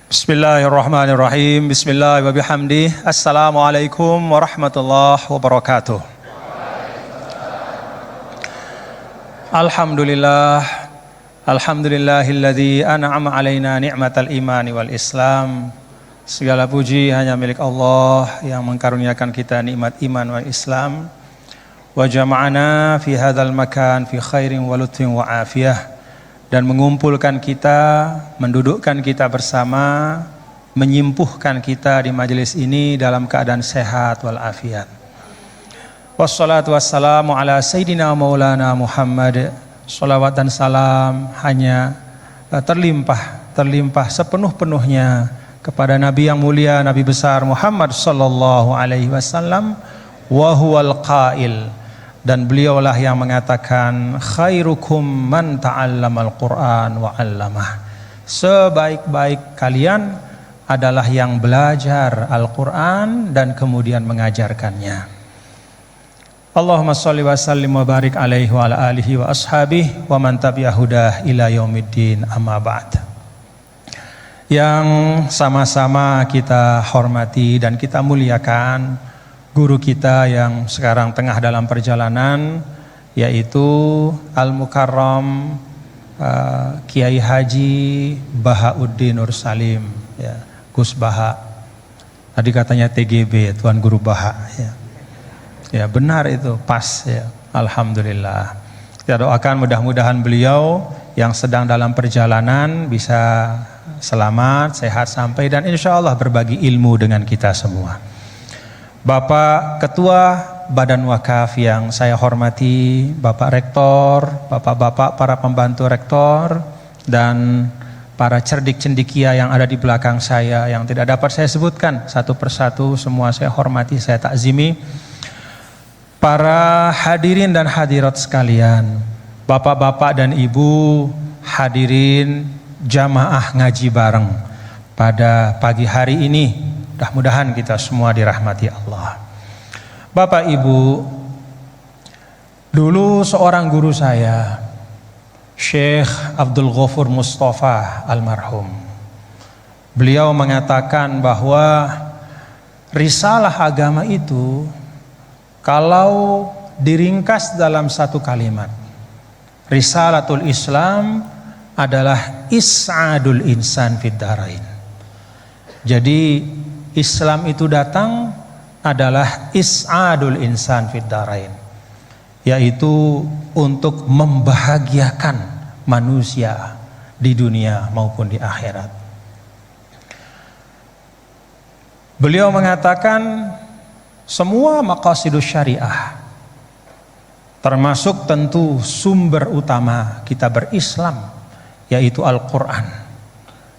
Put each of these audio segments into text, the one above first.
Bismillahirrahmanirrahim. Bismillah wa bihamdih. Assalamualaikum warahmatullahi wabarakatuh. Alhamdulillah. Alhamdulillahilladzi an'ama alaina ni'matal imani wal islam. Segala puji hanya milik Allah yang mengkaruniakan kita nikmat iman wal islam. Wa jama'ana fi hadzal makan fi khairin wa lutfin wa afiyah. Dan mengumpulkan kita, mendudukkan kita bersama, menyimpuhkan kita di majelis ini dalam keadaan sehat walafiat. Wassalatu wassalamu ala sayyidina maulana Muhammad. Salawat dan salam hanya terlimpah sepenuh-penuhnya kepada Nabi yang mulia, Nabi besar Muhammad sallallahu alaihi wasallam, wa huwal qail. Dan beliaulah yang mengatakan khairukum man ta'allamal Qur'an wa 'allamah. Sebaik-baik kalian adalah yang belajar Al-Qur'an dan kemudian mengajarkannya. Allahumma shalli wa sallim wa barik alaihi wa ala alihi wa ashabihi wa man tabi'a hudah ila yaumiddin, amma ba'd. Yang sama-sama kita hormati dan kita muliakan guru kita yang sekarang tengah dalam perjalanan, yaitu Al-Mukarram Kiai Haji Bahauddin Nur Salim, ya, Gus Baha. Tadi katanya TGB, Tuan Guru Baha, ya. Ya benar itu, pas ya. Alhamdulillah. Kita doakan mudah-mudahan beliau yang sedang dalam perjalanan bisa selamat, sehat sampai dan insya Allah berbagi ilmu dengan kita semua. Bapak Ketua Badan Wakaf yang saya hormati, Bapak Rektor, Bapak-bapak para pembantu Rektor, dan para cerdik cendikia yang ada di belakang saya yang tidak dapat saya sebutkan satu persatu, semua saya hormati, saya takzimi. Para hadirin dan hadirat sekalian, Bapak-bapak dan Ibu hadirin jamaah ngaji bareng pada pagi hari ini. Mudah-mudahan kita semua dirahmati Allah. Bapak Ibu, dulu seorang guru saya, Syekh Abdul Ghafur Mustafa almarhum, beliau mengatakan bahwa risalah agama itu kalau diringkas dalam satu kalimat, risalatul Islam adalah is'adul insan fid dharain. Jadi Islam itu datang adalah is'adul insan fid dharain, yaitu untuk membahagiakan manusia di dunia maupun di akhirat. Beliau mengatakan semua maqasidus syariah, termasuk tentu sumber utama kita berislam, yaitu Al-Quran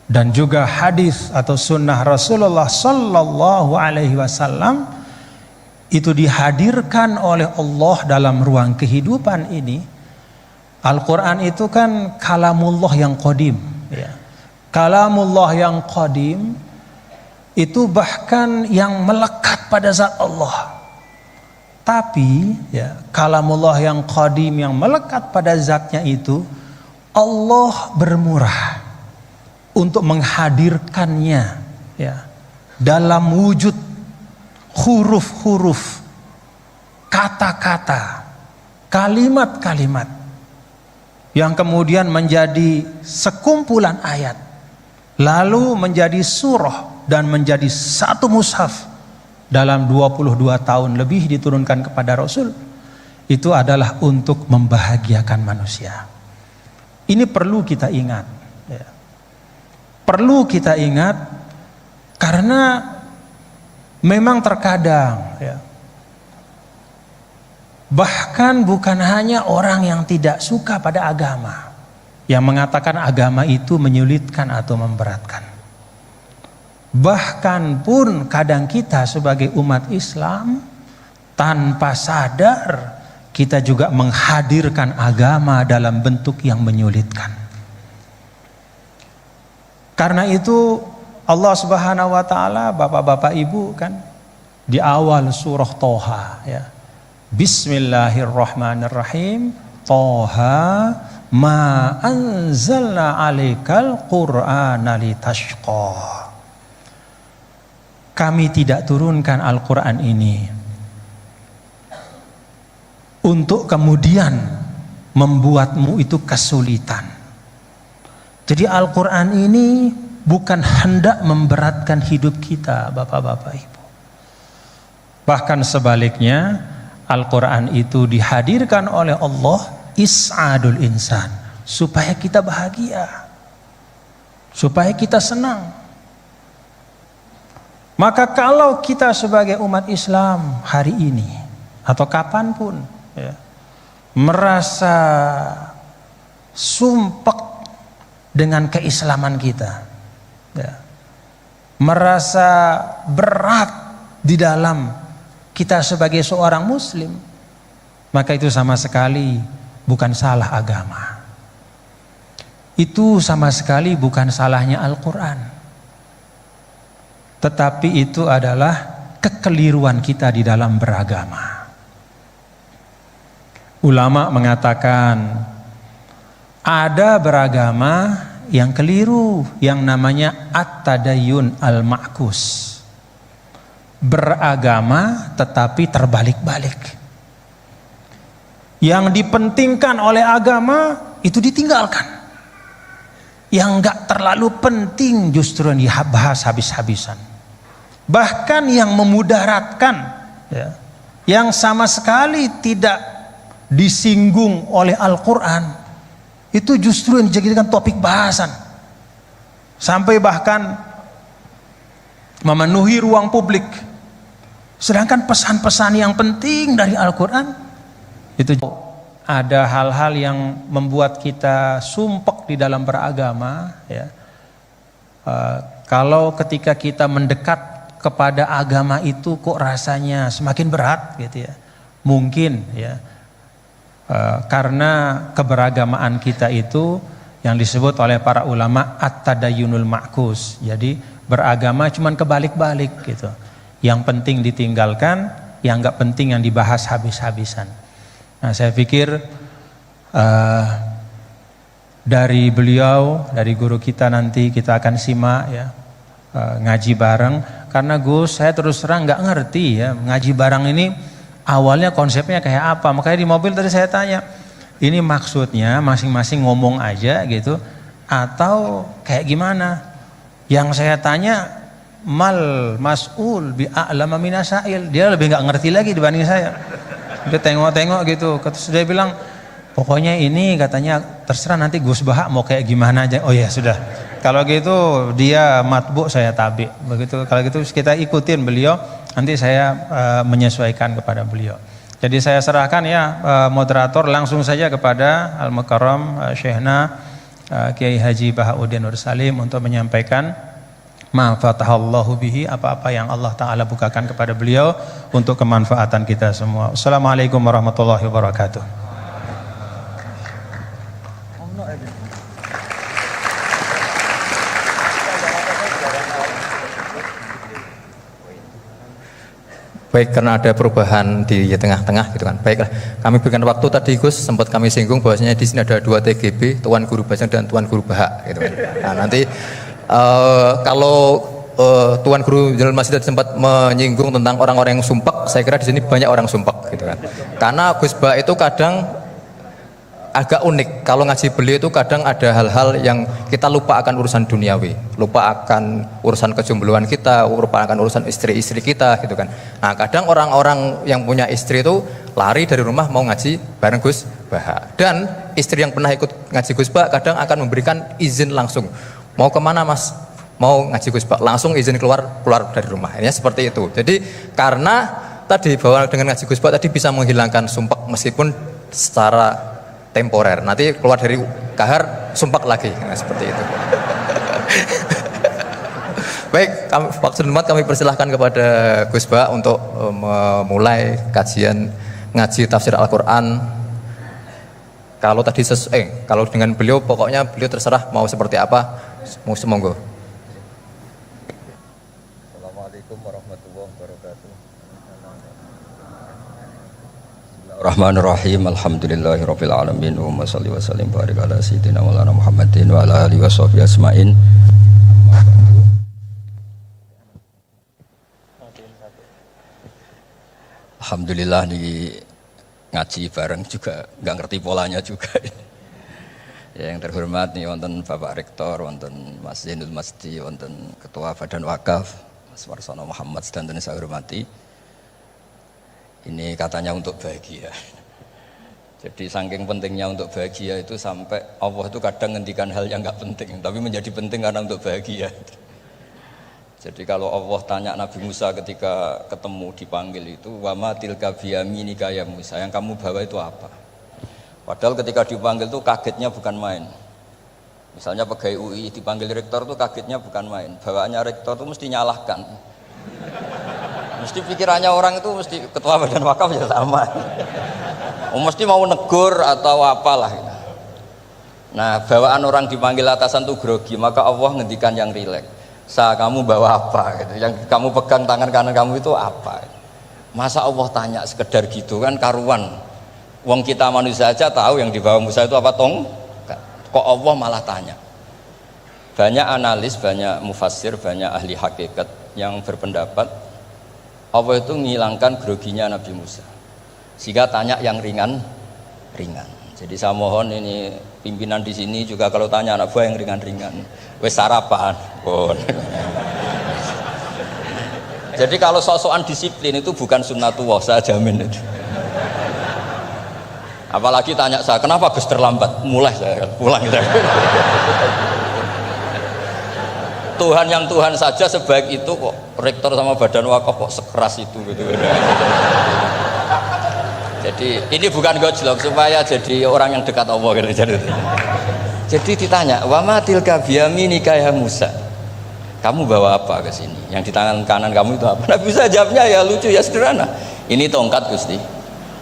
dan juga hadis atau sunnah Rasulullah sallallahu alaihi wasallam, itu dihadirkan oleh Allah dalam ruang kehidupan ini. Al-Quran itu kan kalamullah yang qadim, ya. Kalamullah yang qadim itu bahkan yang melekat pada zat Allah. Tapi ya, kalamullah yang qadim yang melekat pada zatnya itu, Allah bermurah untuk menghadirkannya, ya, dalam wujud huruf-huruf, kata-kata, kalimat-kalimat yang kemudian menjadi sekumpulan ayat, lalu menjadi surah dan menjadi satu mushaf dalam 22 tahun lebih diturunkan kepada Rasul. Itu adalah untuk membahagiakan manusia. Ini perlu kita ingat, ya. Perlu kita ingat karena memang terkadang, ya, bahkan bukan hanya orang yang tidak suka pada agama yang mengatakan agama itu menyulitkan atau memberatkan. Bahkan pun kadang kita sebagai umat Islam tanpa sadar kita juga menghadirkan agama dalam bentuk yang menyulitkan. Karena itu Allah Subhanahu wa taala, Bapak-bapak Ibu, kan di awal surah Toha, ya, Bismillahirrahmanirrahim, Toha ma anzalna 'alaikal qur'ana litashqa. Kami tidak turunkan Al-Qur'an ini untuk kemudian membuatmu itu kesulitan. Jadi Al-Qur'an ini bukan hendak memberatkan hidup kita, Bapak-bapak Ibu. Bahkan sebaliknya, Al-Quran itu dihadirkan oleh Allah is'adul insan, supaya kita bahagia, supaya kita senang. Maka kalau kita sebagai umat Islam hari ini atau kapanpun ya, merasa sumpek dengan keislaman kita ya, merasa berat di dalam kita sebagai seorang muslim, maka itu sama sekali bukan salah agama. Itu sama sekali bukan salahnya Al-Quran, tetapi itu adalah kekeliruan kita di dalam beragama. Ulama mengatakan ada beragama yang keliru, yang namanya at-tadayyun al-ma'kus, beragama tetapi terbalik-balik. Yang dipentingkan oleh agama itu ditinggalkan, yang enggak terlalu penting justru yang dibahas habis-habisan. Bahkan yang memudaratkan ya, yang sama sekali tidak disinggung oleh Al-Quran, itu justru yang dijadikan topik bahasan, sampai bahkan memenuhi ruang publik. Sedangkan pesan-pesan yang penting dari Al-Quran itu ada hal-hal yang membuat kita sumpek di dalam beragama ya. Kalau ketika kita mendekat kepada agama itu kok rasanya semakin berat gitu ya. Mungkin ya karena keberagamaan kita itu yang disebut oleh para ulama at-tadayyunul ma'kus. Jadi beragama cuman kebalik-balik gitu. Yang penting ditinggalkan, yang enggak penting yang dibahas habis-habisan. Nah, saya pikir dari beliau, dari guru kita nanti kita akan simak ya, ngaji bareng. Karena Gus, saya terus terang nggak ngerti ya ngaji bareng ini awalnya konsepnya kayak apa. Makanya di mobil tadi saya tanya, ini maksudnya masing-masing ngomong aja gitu atau kayak gimana? Yang saya tanya, mal mas'ul bi a'lama minasail, dia lebih nggak ngerti lagi dibanding saya. Dia tengok-tengok gitu, terus dia bilang pokoknya ini katanya terserah nanti Gus Baha mau kayak gimana aja. Oh ya sudah, kalau gitu dia matbu, saya tabi begitu. Kalau gitu kita ikutin beliau, nanti saya menyesuaikan kepada beliau. Jadi saya serahkan ya moderator langsung saja kepada Al-Mukarram Syekhna Kiai Haji Bahauddin Nur Salim untuk menyampaikan ma fatahallahu bihi, apa-apa yang Allah Ta'ala bukakan kepada beliau untuk kemanfaatan kita semua. Assalamualaikum warahmatullahi wabarakatuh. Baik, karena ada perubahan di tengah-tengah gitu kan. Baiklah, kami berikan waktu tadi Gus, sempat kami singgung bahwasanya di sini ada 2 TGB, Tuan Guru Bajang dan Tuan Guru Bahak gitu kan. Nah, nanti kalau Tuan Guru Jalal Masjid sempat menyinggung tentang orang-orang yang sumpek, saya kira di sini banyak orang sumpek gitu kan. Karena Gus Bahak itu kadang agak unik, kalau ngaji beliau itu kadang ada hal-hal yang kita lupa akan urusan duniawi, lupa akan urusan kejombloan kita, lupa akan urusan istri-istri kita gitu kan. Nah kadang orang-orang yang punya istri itu lari dari rumah mau ngaji bareng Gus Bahak, dan istri yang pernah ikut ngaji Gus Bahak kadang akan memberikan izin langsung, mau kemana mas? Mau ngaji Gus Bahak, langsung izin keluar dari rumah. Ini seperti itu. Jadi karena tadi bahwa dengan ngaji Gus Bahak tadi bisa menghilangkan sumpek meskipun secara temporer, nanti keluar dari kahar sumpek lagi, nah, seperti itu. Baik, waktu kami persilahkan kepada Gus Bahak untuk memulai kajian ngaji tafsir Al-Quran. Kalau tadi kalau dengan beliau pokoknya beliau terserah mau seperti apa, monggo. Assalamualaikum warahmatullahi wabarakatuh. Rahmanir-Rahim. Alhamdulillahirabbil alamin. Wa shalli wa sallim barik ala sayyidina Maulana Muhammadin wa ala alihi washabihi ajmain. Alhamdulillah nih ngaji bareng juga nggak ngerti polanya juga. Ya, yang terhormat nih wonten Bapak Rektor, wonten Mas Zainul Masdi, wonten Ketua Badan Wakaf Mas Warsono Muhammad sedanten saya hormati. Ini katanya untuk bahagia. Jadi saking pentingnya untuk bahagia itu sampai Allah itu kadang ngendikan hal yang nggak penting, tapi menjadi penting karena untuk bahagia. Jadi kalau Allah tanya Nabi Musa ketika ketemu dipanggil itu, wa ma tilka biyaminika ya Musa, yang kamu bawa itu apa? Padahal ketika dipanggil itu kagetnya bukan main. Misalnya pegawai UI dipanggil rektor itu kagetnya bukan main. Bawaannya rektor itu mesti nyalahkan. Mesti pikirannya orang itu mesti ketua badan wakaf ya sama. Mesti mau negur atau apalah. Nah, bawaan orang dipanggil atasan itu grogi, maka Allah ngendikan yang rileks. Kamu bawa apa gitu. Yang kamu pegang tangan kanan kamu itu apa? Masa Allah tanya sekedar gitu kan karuan. Wong kita manusia saja tahu yang dibawa Musa itu apa tong? Kok Allah malah tanya? Banyak analis, banyak mufassir, banyak ahli hakikat yang berpendapat Allah itu menghilangkan groginya Nabi Musa. Sehingga tanya yang ringan. Jadi saya mohon ini pimpinan di sini juga kalau tanya anak buah yang ringan-ringan. Wes sarapan. Bon. Jadi kalau sosokan disiplin itu bukan sunnatullah, saya jamin itu. Apalagi tanya saya, kenapa Gus terlambat? Mulai saya pulang gitu. Tuhan yang Tuhan saja sebaik itu kok rektor sama badan wakaf kok sekeras itu gitu. Jadi ini bukan gojlok supaya jadi orang yang dekat Allah gitu. Jadi ditanya, wa ma tilka biyaminika ya Musa. Kamu bawa apa ke sini? Yang di tangan kanan kamu itu apa? Nah, bisa jawabnya ya lucu ya sederhana. Ini tongkat Gusti.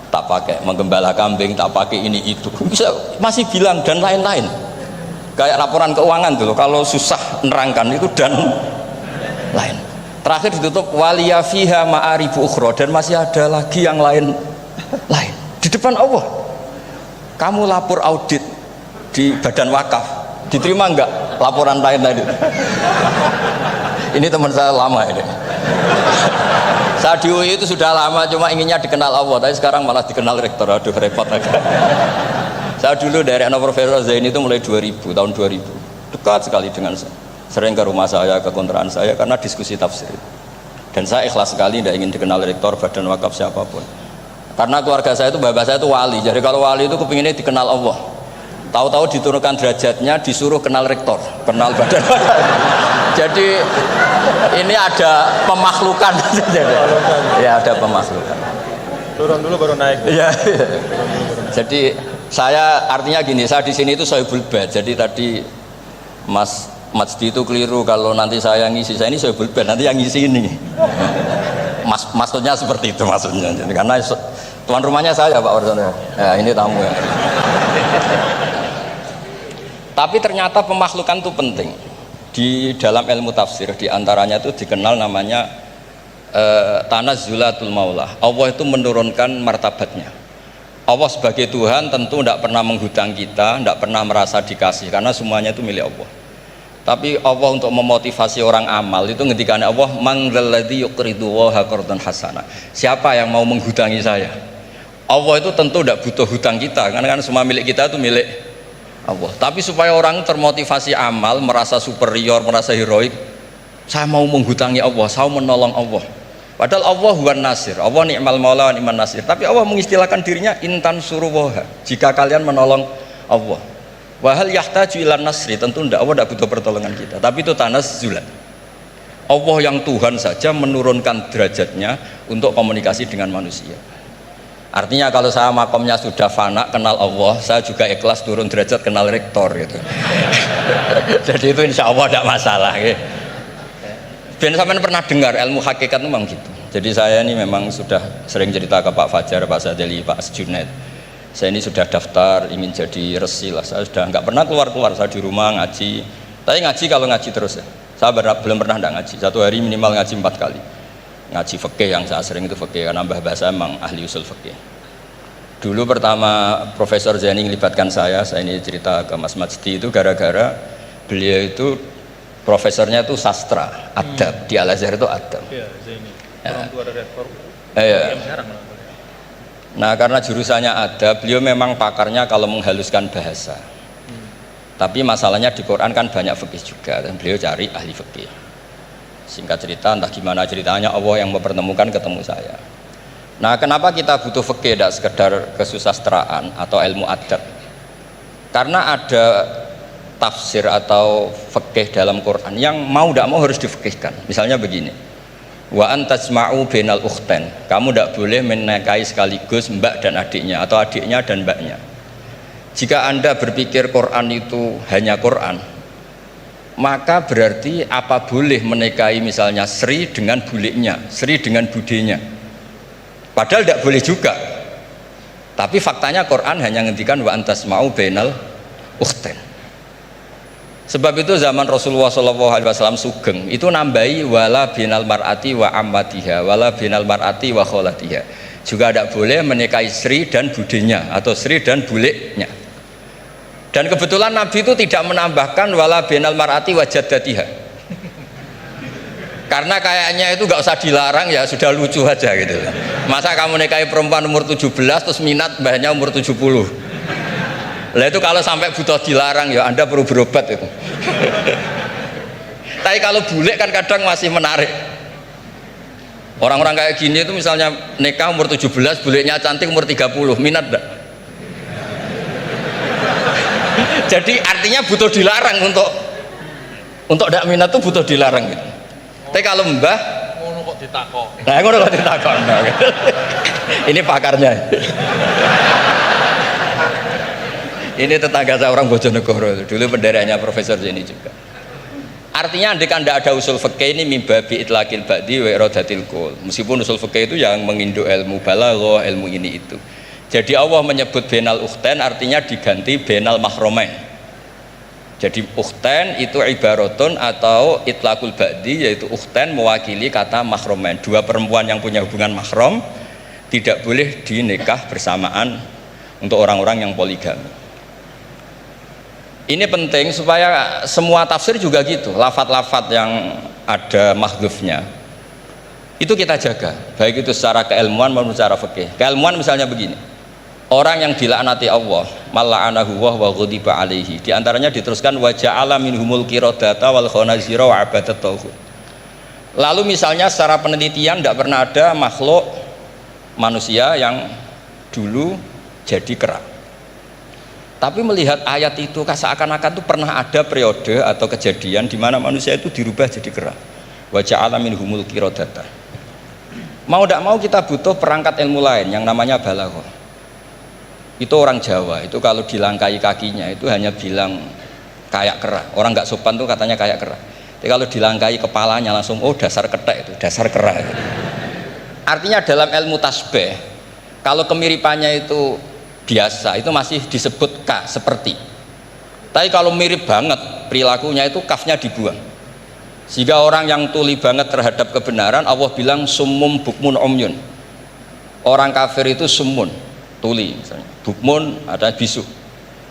Tak pakai menggembala kambing, tak pakai ini itu. Bisa masih bilang dan lain-lain. Kayak laporan keuangan tuh kalau susah nerangkan itu dan lain. Terakhir ditutup waliya fiha ma'aribu ukhra dan masih ada lagi yang lain di depan Allah. Kamu lapor audit di badan wakaf diterima enggak laporan lain tadi? Ini teman saya lama ini. Saya di UI itu sudah lama cuma inginnya dikenal Allah, tapi sekarang malah dikenal rektor. Aduh repot agak. Saya dulu dari anak Profesor Zaini itu mulai 2000, tahun 2000 dekat sekali dengan saya, sering ke rumah saya, ke kontrakan saya karena diskusi tafsir. Dan saya ikhlas sekali tidak ingin dikenal rektor badan wakaf siapapun. Karena keluarga saya itu, bapak saya itu wali. Jadi kalau wali itu kepinginnya dikenal Allah. Tahu-tahu diturunkan derajatnya, disuruh kenal rektor, kenal badan. Jadi ini ada pemakhlukan. Ya ada pemakhlukan. Turun dulu baru naik. Iya. Jadi saya artinya gini, saya di sini itu sohibul bait. Jadi tadi Mas Masdi itu keliru kalau nanti saya ngisi, saya ini sohibul bait, nanti yang ngisi ini. Maksudnya seperti itu maksudnya. Jadi, karena tuan rumahnya saya Pak Warsono. Ya, ini tamu ya. Tapi ternyata pemakhlukan itu penting. Di dalam ilmu tafsir diantaranya itu dikenal namanya tanazzulatul maulah. Allah itu menurunkan martabatnya. Allah sebagai Tuhan tentu tidak pernah menghutang kita, tidak pernah merasa dikasih karena semuanya itu milik Allah. Tapi Allah untuk memotivasi orang amal itu ngendikan Allah man dzalladzi yuqridu waha qardan hasana. Siapa yang mau menghutangi saya? Allah itu tentu tidak butuh hutang kita karena kan semua milik kita itu milik Allah. Tapi supaya orang termotivasi amal, merasa superior, merasa heroik, saya mau menghutangi Allah, saya mau menolong Allah. Padahal Allah huwan nasir, Allah ni'mal maula wa ni'man nasir. Tapi Allah mengistilahkan dirinya intan suruwaha, jika kalian menolong Allah. Wahal yahtaju ilan nasri, tentu tidak, Allah tidak butuh pertolongan kita. Tapi itu tanazzulan. Allah yang Tuhan saja menurunkan derajatnya untuk komunikasi dengan manusia. Artinya kalau saya makomnya sudah fana kenal Allah, saya juga ikhlas turun derajat kenal rektor gitu. Jadi itu insya Allah tidak masalah. Gitu. Ben sampean pernah dengar ilmu hakikat memang gitu. Jadi saya ini memang sudah sering cerita ke Pak Fajar, Pak Sadeli, Pak Junaid. Saya ini sudah daftar ingin jadi resi lah. Saya sudah nggak pernah keluar, saya di rumah ngaji. Tapi ngaji kalau ngaji terus ya. Saya belum pernah nggak ngaji. Satu hari minimal ngaji 4 kali. Ngaji fikih yang saya sering itu fikih karena mbah bahasa emang ahli usul fikih. Dulu pertama Profesor Zaini melibatkan saya ini cerita ke Mas Majdi itu gara-gara beliau itu profesornya itu sastra, adab, di Al-Azhar itu adab. Iya, Zaini. Orang tua dari Nah, karena jurusannya adab, beliau memang pakarnya kalau menghaluskan bahasa. Tapi masalahnya di Quran kan banyak fikih juga, dan beliau cari ahli fikih. Singkat cerita, entah gimana ceritanya, Allah yang mempertemukan ketemu saya. Nah, kenapa kita butuh fikih, tidak sekedar kesusastraan atau ilmu adab? Karena ada tafsir atau fikih dalam Quran yang mau tidak mau harus difikihkan. Misalnya begini, wa antasma'u bainal ukhtain, kamu tidak boleh menikahi sekaligus mbak dan adiknya atau adiknya dan mbaknya. Jika Anda berpikir Quran itu hanya Quran, maka berarti apa boleh menikahi misalnya Sri dengan buliknya, Sri dengan budenya, padahal tidak boleh juga. Tapi faktanya Quran hanya ngendikan wa antasma'u bainal ukhtain. Sebab itu zaman Rasulullah SAW sugeng itu nambahi wala binal mar'ati wa ammatiha wala binal mar'ati wa kholatiha, juga tidak boleh menikahi Sri dan budenya atau Sri dan buliknya. Dan kebetulan Nabi itu tidak menambahkan wala binal mar'ati wa jaddatiha, karena kayaknya itu nggak usah dilarang, ya sudah lucu aja gitu. Masa kamu nikahi perempuan umur 17 terus minat mbahnya umur 70. Lah itu kalau sampai butuh dilarang, ya Anda perlu berobat itu. Tapi kalau bulik kan kadang masih menarik. Orang-orang kayak gini itu misalnya nikah umur 17, buliknya cantik umur 30, minat enggak? Jadi artinya butuh dilarang untuk tidak minat tuh butuh dilarang gitu. Tapi kalau mbah ngono kok ditakok. Nah, ngono kok ditakok. Ini pakarnya. Ini tetangga saya orang Bojonegoro, dulu benderanya Profesor Zaini juga. Artinya andai kan tidak ada usul fikih ini mimbabi itlaqil ba'di wa iradatil qul. Meskipun usul fikih itu yang menginduk ilmu balaghah, ilmu ini itu. Jadi Allah menyebut bainal ukhtain artinya diganti bainal mahromain. Jadi ukhtain itu ibaratun atau itlaqul ba'di, yaitu ukhtain mewakili kata mahromain. Dua perempuan yang punya hubungan mahram tidak boleh dinikah bersamaan untuk orang-orang yang poligami. Ini penting supaya semua tafsir juga gitu, lafat-lafat yang ada mahdhufnya itu kita jaga, baik itu secara keilmuan maupun secara fikih. Keilmuan misalnya begini, orang yang dilaknati Allah, mal'anahu wa ghadiba alaihi, di antaranya diteruskan wa ja'ala minhumul qiradata wal khanazira wa abadat tauhid. Lalu misalnya secara penelitian tidak pernah ada makhluk manusia yang dulu jadi kera. Tapi melihat ayat itu seakan-akan itu pernah ada periode atau kejadian di mana manusia itu dirubah jadi kera. Wa ja'ala minhumul qiradata. Mau tidak mau kita butuh perangkat ilmu lain yang namanya balaghah. Itu orang Jawa, itu kalau dilangkai kakinya itu hanya bilang kayak kera. Orang nggak sopan tuh katanya kayak kera. Tapi kalau dilangkai kepalanya langsung oh dasar ketek itu, dasar kera. Artinya dalam ilmu tasbih, kalau kemiripannya itu biasa itu masih disebut ka, seperti. Tapi kalau mirip banget perilakunya itu kafnya dibuang, sehingga orang yang tuli banget terhadap kebenaran Allah bilang summum bukmun umyun. Orang kafir itu summun, tuli misalnya, bukmun ada bisu,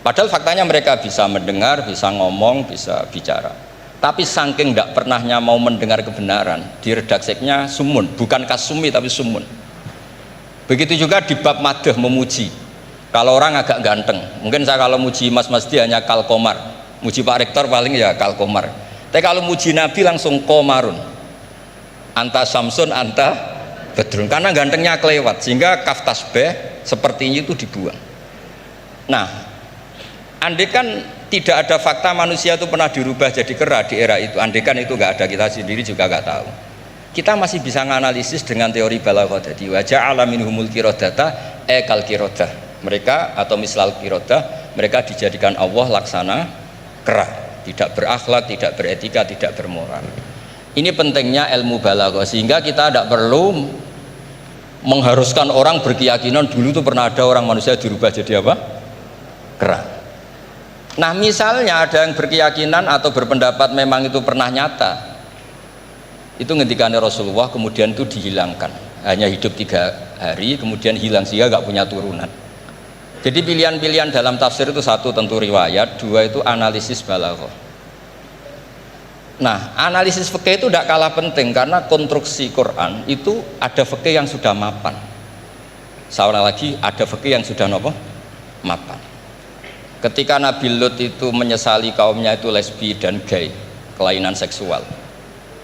padahal faktanya mereka bisa mendengar, bisa ngomong, bisa bicara, tapi saking tidak pernahnya mau mendengar kebenaran, di redakseknya summun, bukan kasumi tapi summun. Begitu juga di bab madah, memuji. Kalau orang agak ganteng, mungkin saya kalau muji Mas Masdi hanya kal komar, muji Pak Rektor paling ya kal komar. Tapi kalau muji Nabi langsung komarun, anta samsun, anta bedrun, karena gantengnya kelewat, sehingga kaf tasbih sepertinya itu dibuang. Nah, andai kan tidak ada fakta manusia itu pernah dirubah jadi kera di era itu, andai kan itu nggak ada, kita sendiri juga nggak tahu. Kita masih bisa menganalisis dengan teori balaghah. Jadi wa ja'ala minhumul qiradata kal qiradah. Mereka atau mislal qirodah, mereka dijadikan Allah laksana kera, tidak berakhlak, tidak beretika, tidak bermoral. Ini pentingnya ilmu balaghah, sehingga kita tidak perlu mengharuskan orang berkeyakinan dulu itu pernah ada orang manusia dirubah jadi apa? Kera. Nah misalnya ada yang berkeyakinan atau berpendapat memang itu pernah nyata, itu ngendikannya Rasulullah kemudian itu dihilangkan, hanya hidup 3 hari kemudian hilang sehingga nggak punya turunan. Jadi pilihan-pilihan dalam tafsir itu satu tentu riwayat, dua itu analisis balaghah. Nah, analisis fikih itu tidak kalah penting karena konstruksi Quran itu ada fikih yang sudah mapan. Seorang lagi ada fikih yang sudah mapan. Ketika Nabi Lut itu menyesali kaumnya itu lesbi dan gay, kelainan seksual.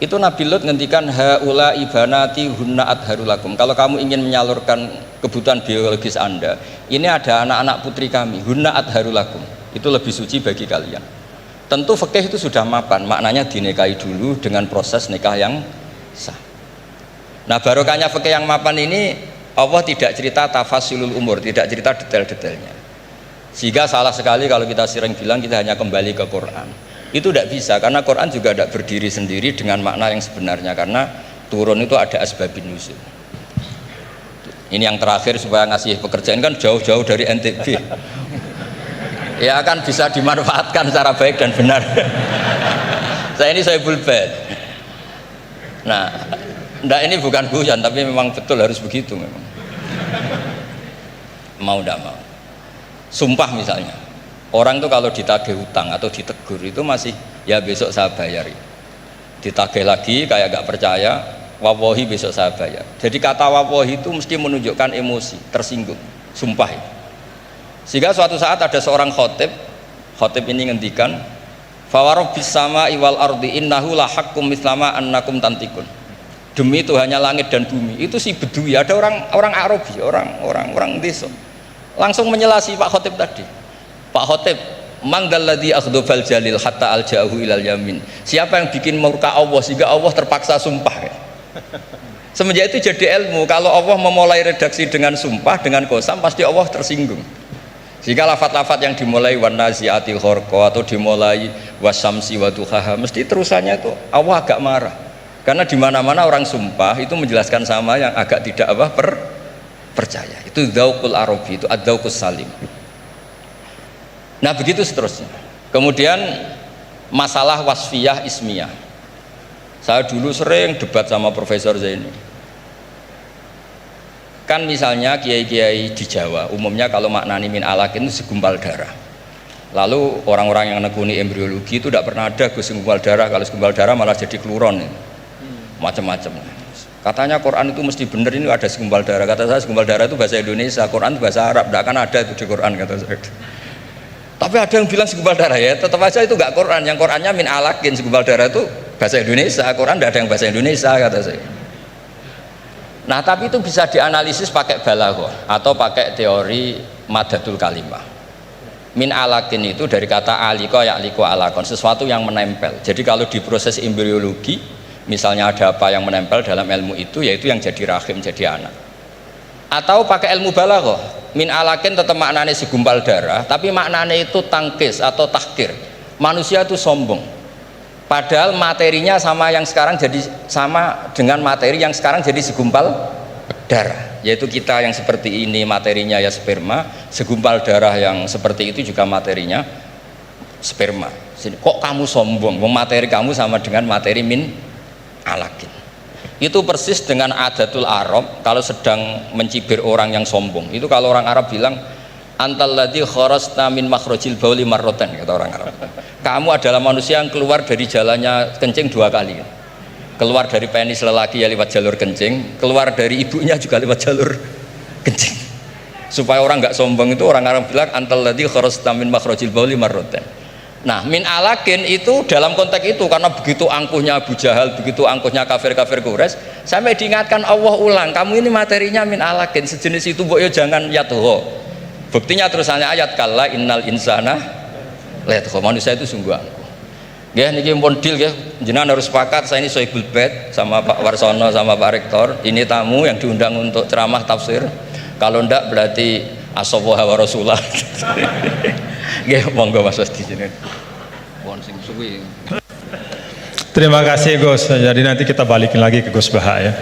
Itu Nabi Lut ngendikan haula ibanati hunna adharulakum. Kalau kamu ingin menyalurkan kebutuhan biologis Anda, ini ada anak-anak putri kami, hunna adharulakum. Itu lebih suci bagi kalian. Tentu fikih itu sudah mapan, maknanya dinikahi dulu dengan proses nikah yang sah. Nah, barokahnya fikih yang mapan ini Allah tidak cerita tafasilul umur, tidak cerita detail-detailnya. Sehingga salah sekali kalau kita sering bilang kita hanya kembali ke Quran. Itu tidak bisa karena Quran juga tidak berdiri sendiri dengan makna yang sebenarnya, karena turun itu ada asbabun nuzul. Ini yang terakhir supaya ngasih pekerjaan kan jauh-jauh dari NTB. Ya kan bisa dimanfaatkan secara baik dan benar. Saya bulbet. Nah, ini bukan guyon tapi memang betul harus begitu memang. Mau tidak mau. Sumpah misalnya. Orang tuh kalau ditagih hutang atau ditegur itu masih ya besok saya bayar. Ditagih lagi kayak gak percaya, wawahi besok saya bayar. Jadi kata wawahi itu mesti menunjukkan emosi, tersinggung, sumpah. Sehingga suatu saat ada seorang khotib ini ngendikan, fawarobbis sama iwal ardi innahu la haqqum mislama annakum tantikun. Demi Tuhannya langit dan bumi. Itu si Bedui, ada orang Arabi, orang desa. Langsung menyelasi Pak Khotib tadi. Pak Khotib, mangdalladzi akhdhafal jalil hatta alja'ahu ilal yamin. Siapa yang bikin murka Allah sehingga Allah terpaksa sumpah? Semenjak itu jadi ilmu, kalau Allah memulai redaksi dengan sumpah, dengan qasam, pasti Allah tersinggung. Sehingga lafat-lafat yang dimulai wan naziati gharqa atau dimulai wasamsi wa duhaha, mesti terusannya itu Allah agak marah. Karena di mana-mana orang sumpah itu menjelaskan sama yang agak tidak percaya. Itu dzauqul arabi, itu adzauqus salim. Nah begitu seterusnya. Kemudian masalah wasfiyah ismiyah. Saya dulu sering debat sama Profesor Zaini. Kan misalnya kiai-kiai di Jawa umumnya kalau maknani min alakin itu segumpal darah. Lalu orang-orang yang nekuni embriologi itu tidak pernah ada segumpal darah. Kalau segumpal darah malah jadi kluron, macam-macam. Katanya Quran itu mesti benar, ini ada segumpal darah. Kata saya segumpal darah itu bahasa Indonesia, Quran itu bahasa Arab, tidak akan ada itu di Quran, kata saya. Tapi ada yang bilang segumpal darah, ya tetap aja itu enggak Quran. Yang Qurannya min alakin, segumpal darah itu bahasa Indonesia, Quran tidak ada yang bahasa Indonesia, kata saya. Nah tapi itu bisa dianalisis pakai balaghah atau pakai teori madatul kalimah. Min alakin itu dari kata aliko ya'liku alakon, sesuatu yang menempel. Jadi kalau di proses embriologi misalnya ada apa yang menempel dalam ilmu itu, yaitu yang jadi rahim, jadi anak. Atau pakai ilmu balaghah, min alakin tetap maknanya segumpal darah, tapi maknanya itu tangkis atau tahkir. Manusia itu sombong, padahal materinya sama yang sekarang jadi sama dengan materi yang sekarang jadi segumpal darah, yaitu kita yang seperti ini materinya ya sperma, segumpal darah yang seperti itu juga materinya sperma. Kok kamu sombong? Materi kamu sama dengan materi min alakin. Itu persis dengan adatul Arab kalau sedang mencibir orang yang sombong. Itu kalau orang Arab bilang antal ladzi kharasta min makhrajil bauli marratan, kata orang Arab. Kamu adalah manusia yang keluar dari jalannya kencing 2 kali. Keluar dari penis lelaki ya lewat jalur kencing, keluar dari ibunya juga lewat jalur kencing. Supaya orang nggak sombong itu orang Arab bilang antal ladzi kharasta min makhrajil bauli marratan. Nah, min alakin itu dalam konteks itu karena begitu angkuhnya Abu Jahal, begitu angkuhnya kafir-kafir Quraisy, sampai diingatkan Allah ulang, kamu ini materinya min alakin, sejenis itu mbok yo jangan yatho. Buktinya terusannya ayat kalla innal insana layatho, manusia itu sungguh angkuh. Nggih niki pun deal nggih, jenengan harus sepakat saya ini Sohibul Bait sama Pak Warsono sama Pak Rektor, ini tamu yang diundang untuk ceramah tafsir. Kalau ndak berarti asawaha wa rasulullah. Nggih, monggo Mas Wasti jenengan. Pon sing suwi. Terima kasih Gus. Jadi nanti kita balikin lagi ke Gus Baha ya.